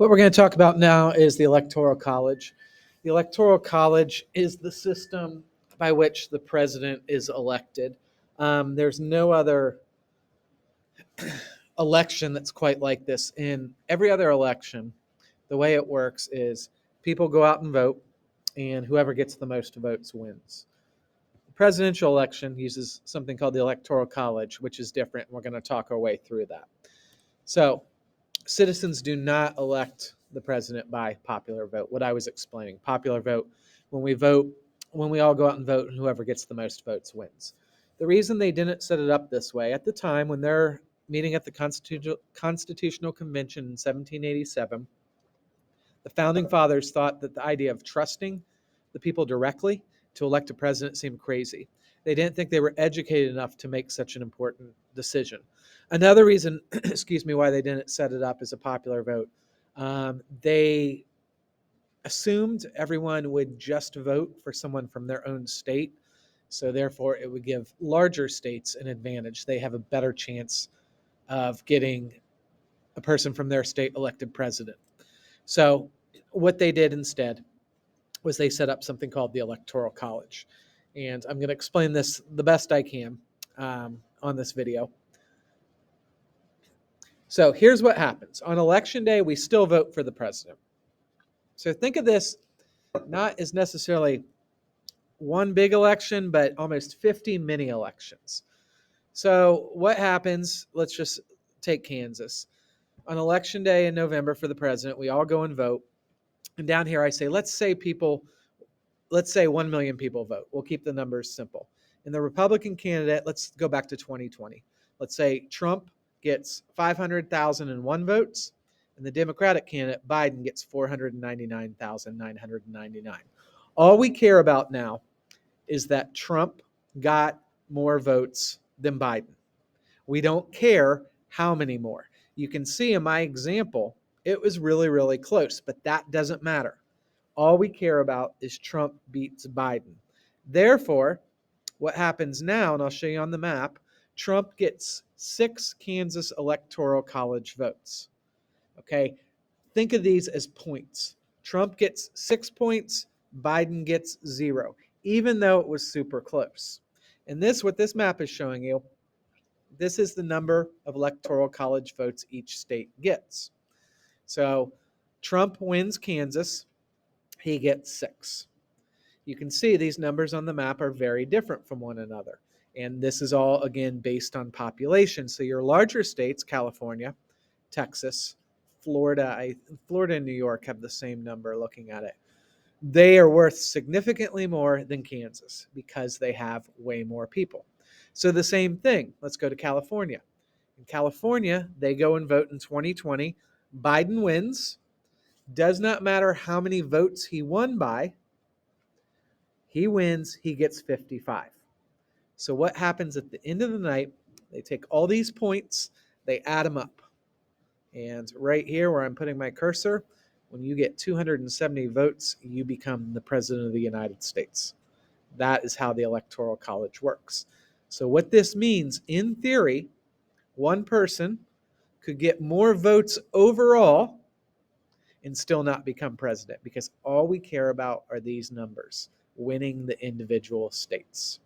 What we're going to talk about now is the Electoral College. The Electoral College is the system by which the president is elected. There's no other election that's quite like this. In every other election, the way it works is people go out and vote, and whoever gets the most votes wins. The presidential election uses something called the Electoral College, which is different. We're going to talk our way through that. So, citizens do not elect the president by popular vote. What I was explaining, popular vote, when we vote, when we all go out and vote, and whoever gets the most votes wins. The reason they didn't set it up this way at the time when they're meeting at the Constitutional Convention in 1787, the founding fathers thought that the idea of trusting the people directly to elect a president seemed crazy. They didn't think they were educated enough to make such an important decision. Another reason, excuse me, why they didn't set it up as a popular vote, they assumed everyone would just vote for someone from their own state. So therefore, it would give larger states an advantage. They have a better chance of getting a person from their state elected president. So what they did instead was they set up something called the Electoral College. And I'm going to explain this the best I can on this video. So here's what happens. On election day, we still vote for the president. So think of this not as necessarily one big election, but almost 50 mini elections. So what happens? Let's just take Kansas. On election day in November for the president, we all go and vote. And down here I say, let's say 1 million people vote. We'll keep the numbers simple. And the Republican candidate, let's go back to 2020. Let's say Trump gets 500,001 votes, and the Democratic candidate, Biden, gets 499,999. All we care about now is that Trump got more votes than Biden. We don't care how many more. You can see in my example, it was really, really close, but that doesn't matter. All we care about is Trump beats Biden. Therefore, what happens now, and I'll show you on the map, Trump gets 6 Kansas Electoral College votes. Okay, think of these as points. Trump gets 6 points, Biden gets 0, even though it was super close. And what this map is showing you, this is the number of Electoral College votes each state gets. So Trump wins Kansas, he gets 6. You can see these numbers on the map are very different from one another. And this is all, again, based on population. So your larger states, California, Texas, Florida and New York have the same number looking at it. They are worth significantly more than Kansas because they have way more people. So the same thing. Let's go to California. In California, they go and vote in 2020. Biden wins. Does not matter how many votes he won by. He wins, he gets 55. So what happens at the end of the night, they take all these points, they add them up. And right here where I'm putting my cursor, when you get 270 votes, you become the president of the United States. That is how the Electoral College works. So what this means, in theory, one person could get more votes overall and still not become president because all we care about are these numbers, winning the individual states.